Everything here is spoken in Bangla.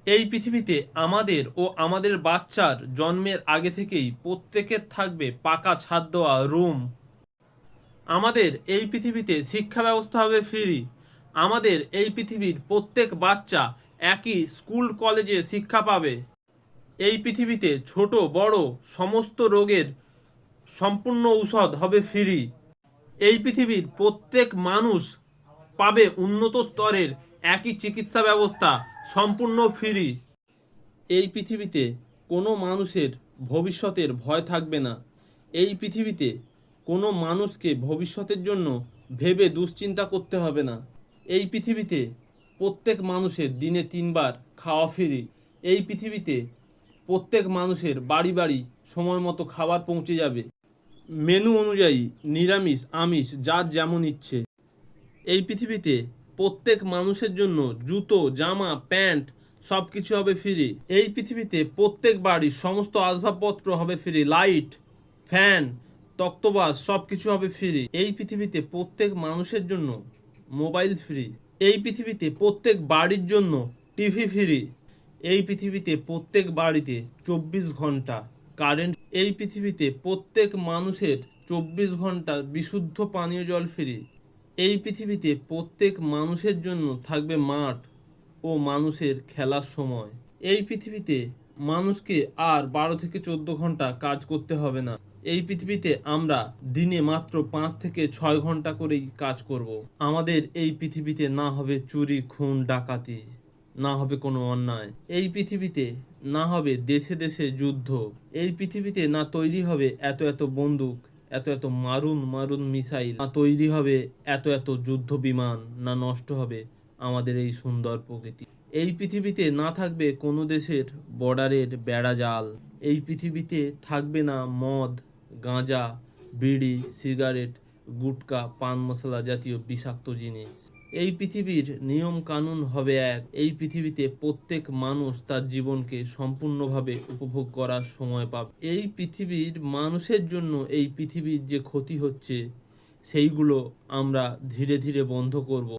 এই পৃথিবীতে আমাদের ও আমাদের বাচ্চার জন্মের আগে থেকেই প্রত্যেকের থাকবে পাকা ছাদ দেওয়া রুম। আমাদের এই পৃথিবীতে শিক্ষা ব্যবস্থা হবে ফ্রি। আমাদের এই পৃথিবীর প্রত্যেক বাচ্চা একই স্কুল কলেজে শিক্ষা পাবে। এই পৃথিবীতে ছোট বড় সমস্ত রোগের সম্পূর্ণ ঔষধ হবে ফ্রি। এই পৃথিবীর প্রত্যেক মানুষ পাবে উন্নত স্তরের একই চিকিৎসা ব্যবস্থা সম্পূর্ণ ফ্রি। এই পৃথিবীতে কোনো মানুষের ভবিষ্যতের ভয় থাকবে না। এই পৃথিবীতে কোনো মানুষকে ভবিষ্যতের জন্য ভেবে দুশ্চিন্তা করতে হবে না। এই পৃথিবীতে প্রত্যেক মানুষের দিনে 3 বার খাওয়া ফ্রি। এই পৃথিবীতে প্রত্যেক মানুষের বাড়ি বাড়ি সময় মতো খাবার পৌঁছে যাবে। মেনু অনুযায়ী নিরামিষ আমিষ যার যেমন ইচ্ছে। এই পৃথিবীতে প্রত্যেক মানুষের জন্য জুতো জামা প্যান্ট সব কিছু হবে ফ্রি। এই পৃথিবীতে প্রত্যেক বাড়ির সমস্ত আসবাবপত্র হবে ফ্রি। লাইট ফ্যান তক্তবাস সব কিছু হবে ফ্রি। এই পৃথিবীতে প্রত্যেক মানুষের জন্য মোবাইল ফ্রি। এই পৃথিবীতে প্রত্যেক বাড়ির জন্য টিভি ফ্রি। এই পৃথিবীতে প্রত্যেক বাড়িতে 24 ঘন্টা কারেন্ট। এই পৃথিবীতে প্রত্যেক মানুষের 24 ঘন্টা বিশুদ্ধ পানীয় জল ফ্রি। এই পৃথিবীতে প্রত্যেক মানুষের জন্য থাকবে মাঠ ও মানুষের খেলার সময়। এই পৃথিবীতে মানুষকে আর 12 থেকে 14 ঘন্টা কাজ করতে হবে না। এই পৃথিবীতে আমরা দিনে মাত্র 5 থেকে 6 ঘন্টা করেই কাজ করব। আমাদের এই পৃথিবীতে না হবে চুরি খুন ডাকাতি, না হবে কোনো অন্যায়। এই পৃথিবীতে না হবে দেশে দেশে যুদ্ধ। এই পৃথিবীতে না তৈরি হবে এত এত বন্দুক, এত এত মারুন মারুন মিসাইল, না তৈরি হবে এত এত যুদ্ধ বিমান, না নষ্ট হবে আমাদের এই সুন্দর প্রকৃতি। এই পৃথিবীতে না থাকবে কোনো দেশের বর্ডারের বেড়াজাল। এই পৃথিবীতে থাকবে না মদ গাঁজা বিড়ি সিগারেট গুটকা পান মশলা জাতীয় বিষাক্ত জিনিস। এই পৃথিবীর নিয়ম কানুন হবে এক। এই পৃথিবীতে প্রত্যেক মানুষ তার জীবনকে সম্পূর্ণভাবে উপভোগ করার সময় পাবে। এই পৃথিবীর মানুষের জন্য এই পৃথিবীর যে ক্ষতি হচ্ছে সেইগুলো আমরা ধীরে ধীরে বন্ধ করব।